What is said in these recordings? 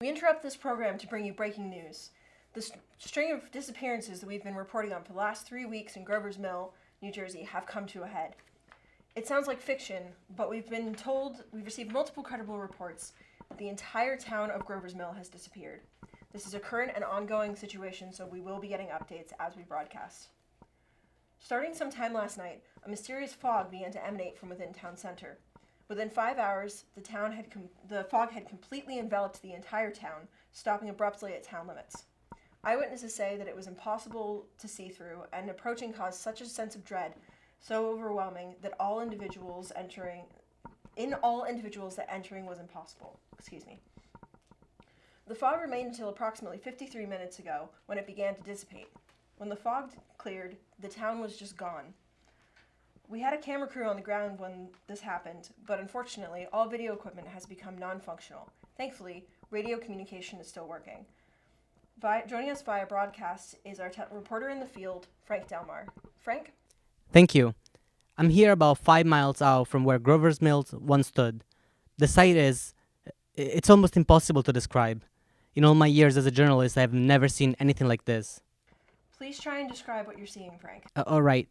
We interrupt this program to bring you breaking news. The string of disappearances that we've been reporting on for the last 3 weeks in Grover's Mill, New Jersey, have come to a head. It sounds like fiction, but we've received multiple credible reports that the entire town of Grover's Mill has disappeared. This is a current and ongoing situation, so we will be getting updates as we broadcast. Starting sometime last night, a mysterious fog began to emanate from within town center. Within 5 hours, the fog had completely enveloped the entire town, stopping abruptly at town limits. Eyewitnesses say that it was impossible to see through, and approaching caused such a sense of dread, so overwhelming that all individuals that entering was impossible. The fog remained until approximately 53 minutes ago, when it began to dissipate. When the fog cleared, the town was just gone. We had a camera crew on the ground when this happened, but unfortunately, all video equipment has become non-functional. Thankfully, radio communication is still working. Joining us via broadcast is our reporter in the field, Frank Delmar. Frank? Thank you. I'm here about 5 miles out from where Grover's Mills once stood. The site it's almost impossible to describe. In all my years as a journalist, I have never seen anything like this. Please try and describe what you're seeing, Frank. All right.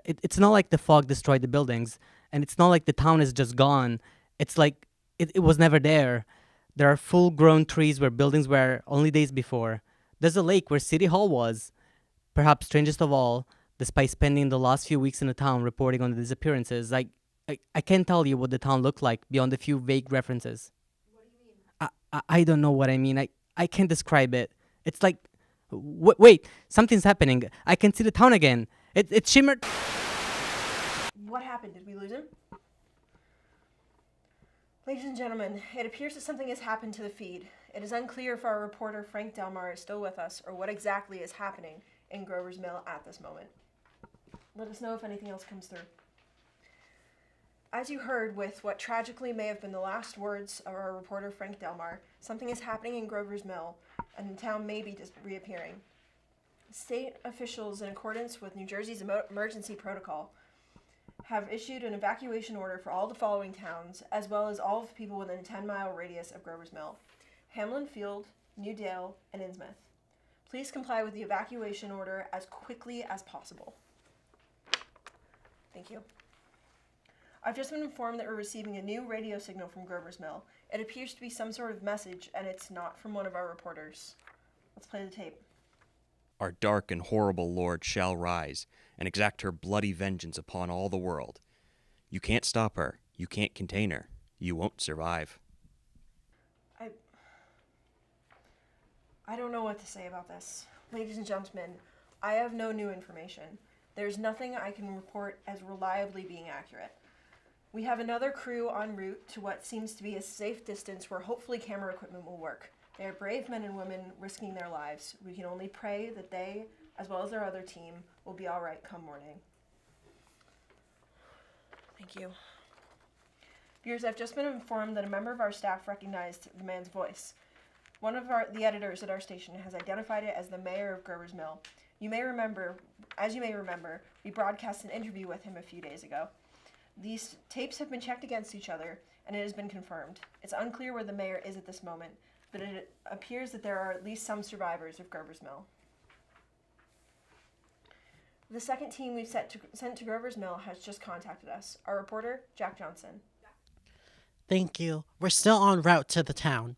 It's not like the fog destroyed the buildings, and it's not like the town is just gone. It's like it was never there. There are full-grown trees where buildings were only days before. There's a lake where City Hall was. Perhaps strangest of all, despite spending the last few weeks in the town reporting on the disappearances, I can't tell you what the town looked like beyond a few vague references. What do you mean? I don't know what I mean. I can't describe it. It's like... wait, something's happening. I can see the town again. It shimmered... What happened? Did we lose him? Ladies and gentlemen, it appears that something has happened to the feed. It is unclear if our reporter Frank Delmar is still with us or what exactly is happening in Grover's Mill at this moment. Let us know if anything else comes through. As you heard with what tragically may have been the last words of our reporter Frank Delmar, something is happening in Grover's Mill, and the town may be reappearing. State officials, in accordance with New Jersey's emergency protocol, have issued an evacuation order for all the following towns, as well as all of the people within a 10-mile radius of Grover's Mill: Hamlin Field, Newdale, and Innsmouth. Please comply with the evacuation order as quickly as possible. Thank you. I've just been informed that we're receiving a new radio signal from Grover's Mill. It appears to be some sort of message, and it's not from one of our reporters. Let's play the tape. Our dark and horrible Lord shall rise and exact her bloody vengeance upon all the world. You can't stop her. You can't contain her. You won't survive. I don't know what to say about this. Ladies and gentlemen, I have no new information. There's nothing I can report as reliably being accurate. We have another crew en route to what seems to be a safe distance where hopefully camera equipment will work. They are brave men and women risking their lives. We can only pray that they, as well as their other team, will be all right come morning. Thank you. Viewers, I've just been informed that a member of our staff recognized the man's voice. One of the editors at our station has identified it as the mayor of Grover's Mill. As you may remember, we broadcast an interview with him a few days ago. These tapes have been checked against each other, and it has been confirmed. It's unclear where the mayor is at this moment, but it appears that there are at least some survivors of Grover's Mill. The second team we've sent to Grover's Mill has just contacted us. Our reporter, Jack Johnson. Thank you. We're still en route to the town,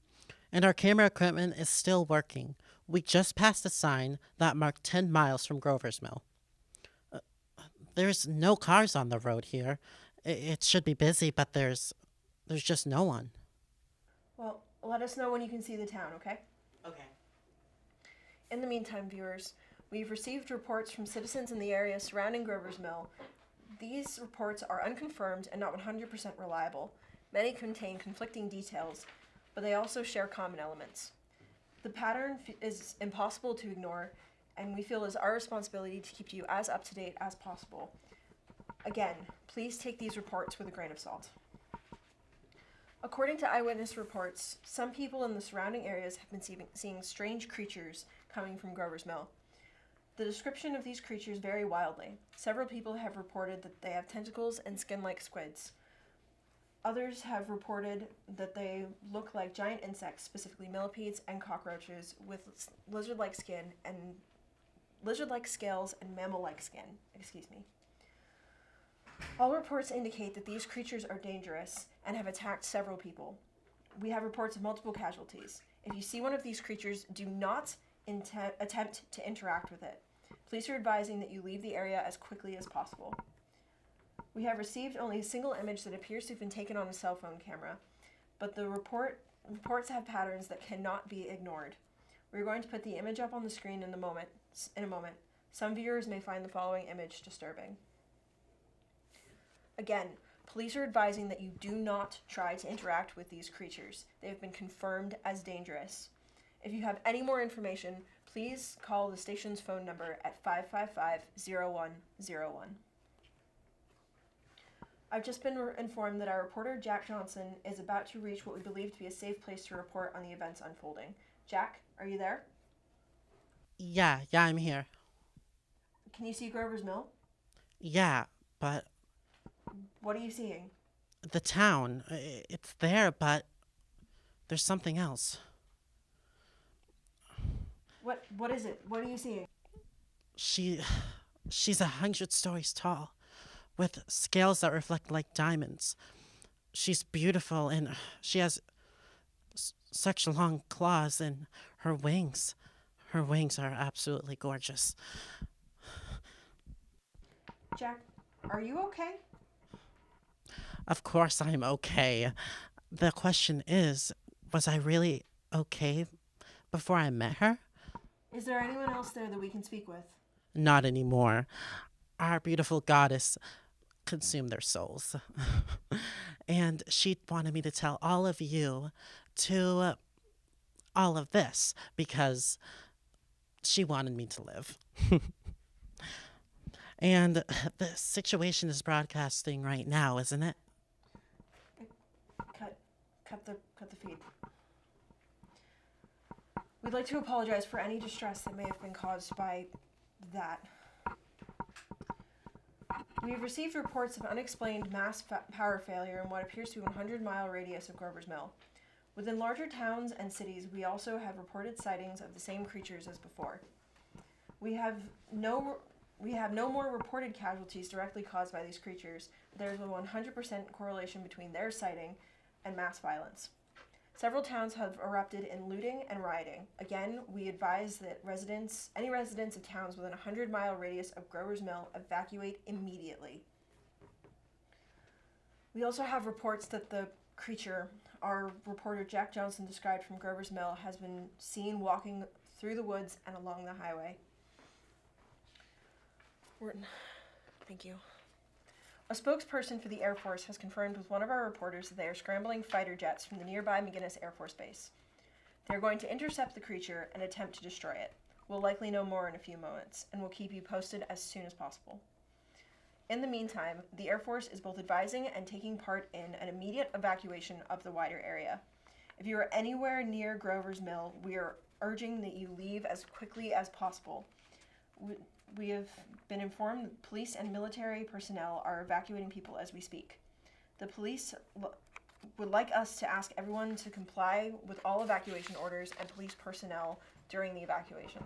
and our camera equipment is still working. We just passed a sign that marked 10 miles from Grover's Mill. There's no cars on the road here. It should be busy, but there's just no one. Well, let us know when you can see the town, okay? Okay. In the meantime, viewers, we've received reports from citizens in the area surrounding Grover's Mill. These reports are unconfirmed and not 100% reliable. Many contain conflicting details, but they also share common elements. The pattern is impossible to ignore, and we feel it is our responsibility to keep you as up to date as possible. Again, please take these reports with a grain of salt. According to eyewitness reports, some people in the surrounding areas have been seeing strange creatures coming from Grover's Mill. The description of these creatures vary wildly. Several people have reported that they have tentacles and skin like squids. Others have reported that they look like giant insects, specifically millipedes and cockroaches, with lizard-like skin and lizard-like scales and mammal-like skin. Excuse me. All reports indicate that these creatures are dangerous and have attacked several people. We have reports of multiple casualties. If you see one of these creatures, do not attempt to interact with it. Police are advising that you leave the area as quickly as possible. We have received only a single image that appears to have been taken on a cell phone camera, but the reports have patterns that cannot be ignored. We're going to put the image up on the screen in a moment. Some viewers may find the following image disturbing. Again, police are advising that you do not try to interact with these creatures. They have been confirmed as dangerous. If you have any more information, please call the station's phone number at 555-0101. I've just been informed that our reporter, Jack Johnson, is about to reach what we believe to be a safe place to report on the events unfolding. Jack, are you there? Yeah, I'm here. Can you see Grover's Mill? Yeah, but What are you seeing? the town, it's there, but there's something else. What is it? What are you seeing? She's 100 stories tall, with scales that reflect like diamonds. She's beautiful, and she has such long claws, and her wings are absolutely gorgeous. Jack, are you okay? Of course I'm okay. The question is, was I really okay before I met her? Is there anyone else there that we can speak with? Not anymore. Our beautiful goddess consumed their souls. And she wanted me to tell all of you to all of this because she wanted me to live. And the situation is broadcasting right now, isn't it? Cut the feed. We'd like to apologize for any distress that may have been caused by that. We have received reports of unexplained mass power failure in what appears to be a 100-mile radius of Grover's Mill. Within larger towns and cities, we also have reported sightings of the same creatures as before. We have no more reported casualties directly caused by these creatures, but there is a 100% correlation between their sighting and mass violence. Several towns have erupted in looting and rioting. Again, we advise that any residents of towns within a 100-mile radius of Grover's Mill evacuate immediately. We also have reports that the creature our reporter Jack Johnson described from Grover's Mill has been seen walking through the woods and along the highway. Thank you. A spokesperson for the Air Force has confirmed with one of our reporters that they are scrambling fighter jets from the nearby McGinnis Air Force Base. They are going to intercept the creature and attempt to destroy it. We'll likely know more in a few moments, and we'll keep you posted as soon as possible. In the meantime, the Air Force is both advising and taking part in an immediate evacuation of the wider area. If you are anywhere near Grover's Mill, we are urging that you leave as quickly as possible. We have been informed that police and military personnel are evacuating people as we speak. The police would like us to ask everyone to comply with all evacuation orders and police personnel during the evacuation.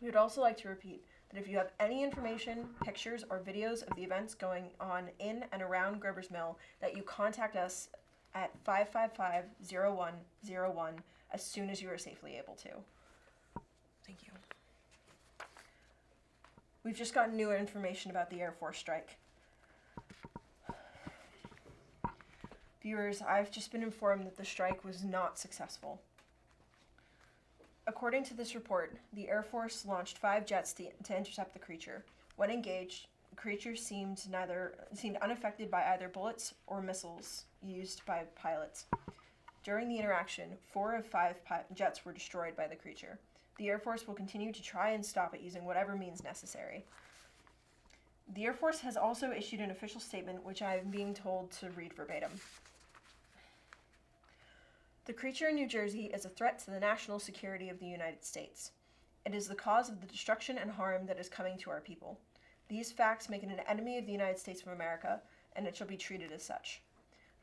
We would also like to repeat that if you have any information, pictures, or videos of the events going on in and around Grover's Mill, that you contact us at 555-0101 as soon as you are safely able to. Thank you. We've just gotten new information about the Air Force strike. Viewers, I've just been informed that the strike was not successful. According to this report, the Air Force launched 5 jets to intercept the creature. When engaged, the creature seemed unaffected by either bullets or missiles used by pilots. During the interaction, 4 of 5 jets were destroyed by the creature. The Air Force will continue to try and stop it using whatever means necessary. The Air Force has also issued an official statement, which I am being told to read verbatim. The creature in New Jersey is a threat to the national security of the United States. It is the cause of the destruction and harm that is coming to our people. These facts make it an enemy of the United States of America, and it shall be treated as such.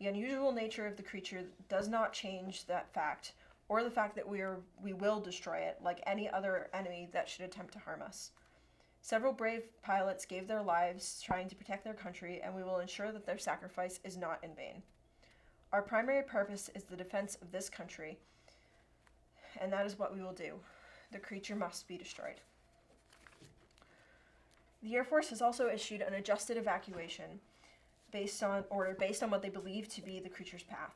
The unusual nature of the creature does not change that fact, or the fact that we will destroy it like any other enemy that should attempt to harm us. Several brave pilots gave their lives trying to protect their country, and we will ensure that their sacrifice is not in vain. Our primary purpose is the defense of this country, and that is what we will do. The creature must be destroyed. The Air Force has also issued an adjusted evacuation based on what they believe to be the creature's path.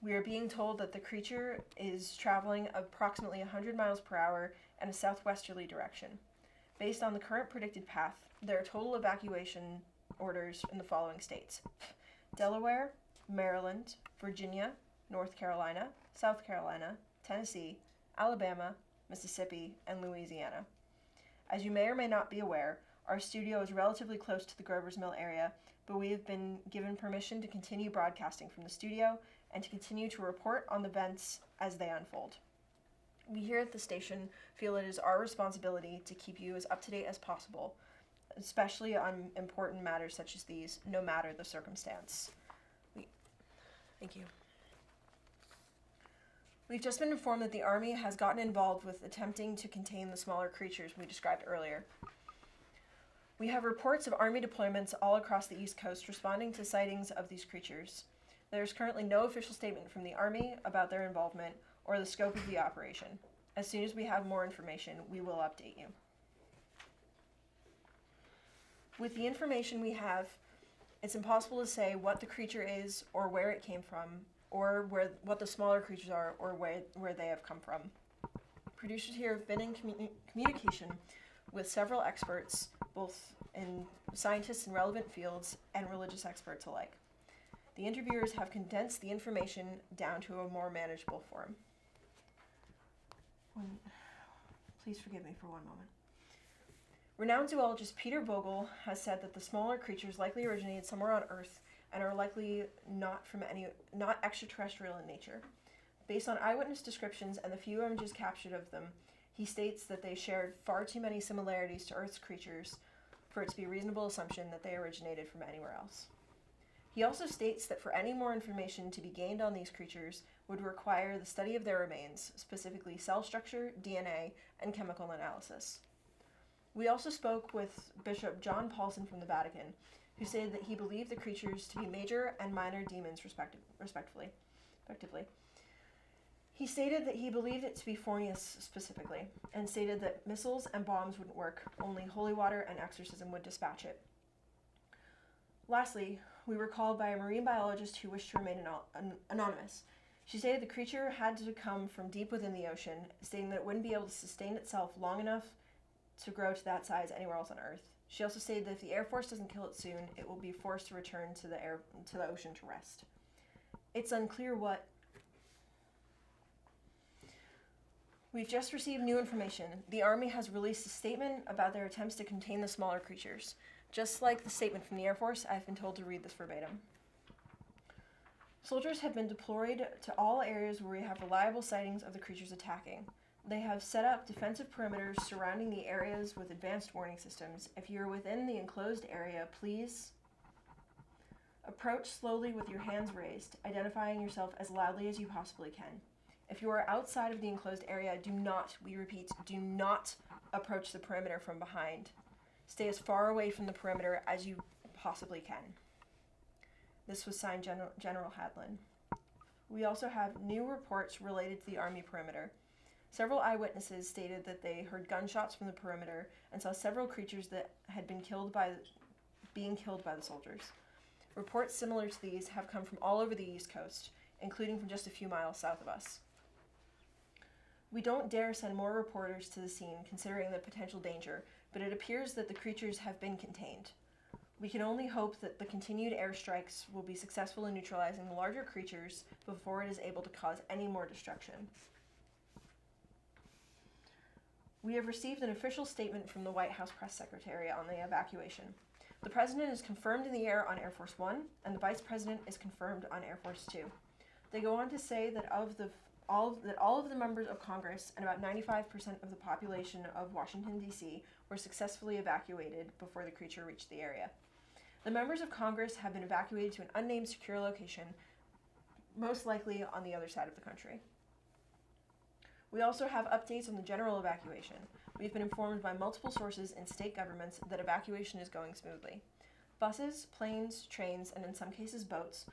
We are being told that the creature is traveling approximately 100 miles per hour in a southwesterly direction. Based on the current predicted path, there are total evacuation orders in the following states: Delaware, Maryland, Virginia, North Carolina, South Carolina, Tennessee, Alabama, Mississippi, and Louisiana. As you may or may not be aware, our studio is relatively close to the Grover's Mill area, but we have been given permission to continue broadcasting from the studio and to continue to report on the events as they unfold. We here at the station feel it is our responsibility to keep you as up to date as possible, especially on important matters such as these, no matter the circumstance. Thank you. We've just been informed that the Army has gotten involved with attempting to contain the smaller creatures we described earlier. We have reports of Army deployments all across the East Coast responding to sightings of these creatures. There is currently no official statement from the Army about their involvement or the scope of the operation. As soon as we have more information, we will update you. With the information we have, it's impossible to say what the creature is or where it came from, or what the smaller creatures are or where they have come from. Producers here have been in communication with several experts, both in scientists in relevant fields and religious experts alike. The interviewers have condensed the information down to a more manageable form. Please forgive me for one moment. Renowned zoologist Peter Vogel has said that the smaller creatures likely originated somewhere on Earth and are likely not extraterrestrial in nature. Based on eyewitness descriptions and the few images captured of them, he states that they shared far too many similarities to Earth's creatures for it to be a reasonable assumption that they originated from anywhere else. He also states that for any more information to be gained on these creatures would require the study of their remains, specifically cell structure, DNA, and chemical analysis. We also spoke with Bishop John Paulson from the Vatican, who stated that he believed the creatures to be major and minor demons respectively. He stated that he believed it to be Fornius specifically, and stated that missiles and bombs wouldn't work, only holy water and exorcism would dispatch it. Lastly, we were called by a marine biologist who wished to remain anonymous. She stated the creature had to come from deep within the ocean, stating that it wouldn't be able to sustain itself long enough to grow to that size anywhere else on Earth. She also stated that if the Air Force doesn't kill it soon, it will be forced to return to the ocean to rest. It's unclear what. We've just received new information. The Army has released a statement about their attempts to contain the smaller creatures. Just like the statement from the Air Force, I've been told to read this verbatim. Soldiers have been deployed to all areas where we have reliable sightings of the creatures attacking. They have set up defensive perimeters surrounding the areas with advanced warning systems. If you're within the enclosed area, please approach slowly with your hands raised, identifying yourself as loudly as you possibly can. If you are outside of the enclosed area, do not, we repeat, do not approach the perimeter from behind. Stay as far away from the perimeter as you possibly can. This was signed General Hadlin. We also have new reports related to the Army perimeter. Several eyewitnesses stated that they heard gunshots from the perimeter and saw several creatures that had been being killed by the soldiers. Reports similar to these have come from all over the East Coast, including from just a few miles south of us. We don't dare send more reporters to the scene considering the potential danger, but it appears that the creatures have been contained. We can only hope that the continued airstrikes will be successful in neutralizing the larger creatures before it is able to cause any more destruction. We have received an official statement from the White House press secretary on the evacuation. The president is confirmed in the air on Air Force One, and the vice president is confirmed on Air Force Two. They go on to say that all of the members of Congress and about 95% of the population of Washington, D.C. were successfully evacuated before the creature reached the area. The members of Congress have been evacuated to an unnamed secure location, most likely on the other side of the country. We also have updates on the general evacuation. We've been informed by multiple sources in state governments that evacuation is going smoothly. Buses, planes, trains, and in some cases boats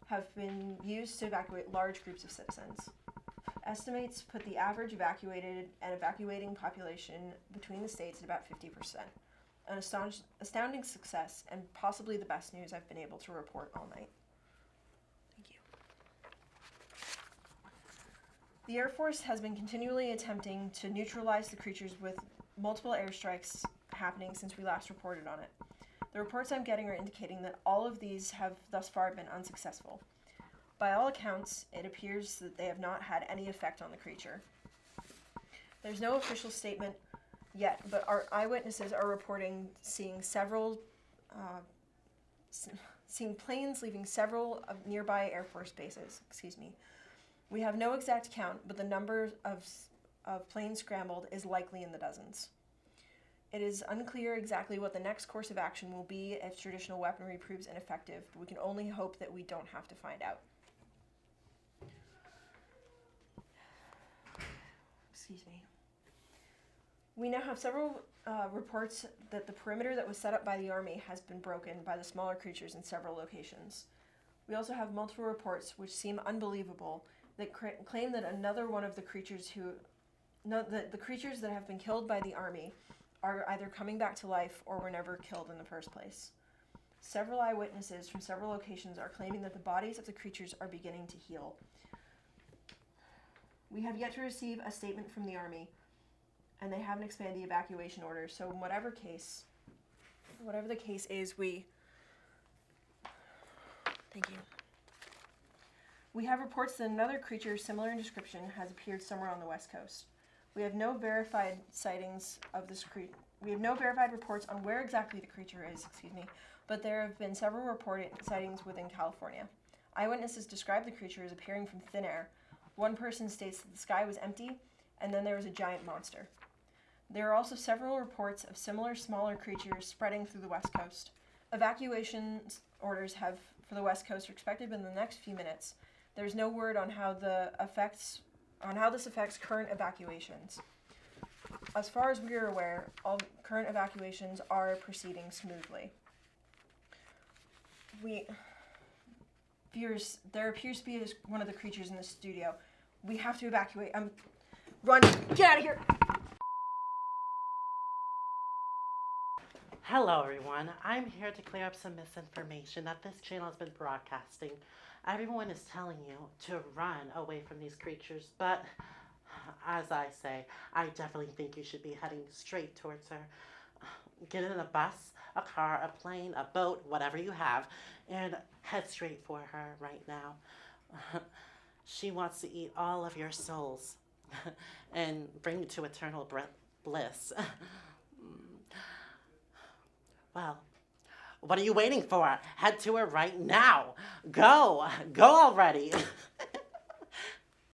have been used to evacuate large groups of citizens. Estimates put the average evacuated and evacuating population between the states at about 50%. An astounding success and possibly the best news I've been able to report all night. Thank you. The Air Force has been continually attempting to neutralize the creatures with multiple airstrikes happening since we last reported on it. The reports I'm getting are indicating that all of these have thus far been unsuccessful. By all accounts, it appears that they have not had any effect on the creature. There's no official statement yet, but our eyewitnesses are reporting seeing planes leaving several of nearby Air Force bases. We have no exact count, but the number of planes scrambled is likely in the dozens. It is unclear exactly what the next course of action will be if traditional weaponry proves ineffective, but we can only hope that we don't have to find out. We now have several reports that the perimeter that was set up by the Army has been broken by the smaller creatures in several locations. We also have multiple reports which seem unbelievable that claim that another one of the creatures the creatures that have been killed by the Army are either coming back to life or were never killed in the first place. Several eyewitnesses from several locations are claiming that the bodies of the creatures are beginning to heal. We have yet to receive a statement from the Army, and they haven't expanded the evacuation order, so in whatever the case is, thank you. We have reports that another creature similar in description has appeared somewhere on the West Coast. We have no verified sightings of this creature. We have no verified reports on where exactly the creature is, but there have been several reported sightings within California. Eyewitnesses describe the creature as appearing from thin air. One person states that the sky was empty, and then there was a giant monster. There are also several reports of similar smaller creatures spreading through the West Coast. Evacuation orders for the West Coast are expected in the next few minutes. There's no word on how this affects current evacuations. As far as we are aware, all current evacuations are proceeding smoothly. There appears to be one of the creatures in the studio. We have to evacuate. Run! Get out of here! Hello, everyone. I'm here to clear up some misinformation that this channel has been broadcasting. Everyone is telling you to run away from these creatures, but as I say, I definitely think you should be heading straight towards her. Get in a bus, a car, a plane, a boat, whatever you have, and head straight for her right now. She wants to eat all of your souls and bring you to eternal bliss. Well, what are you waiting for? Head to her right now. Go already.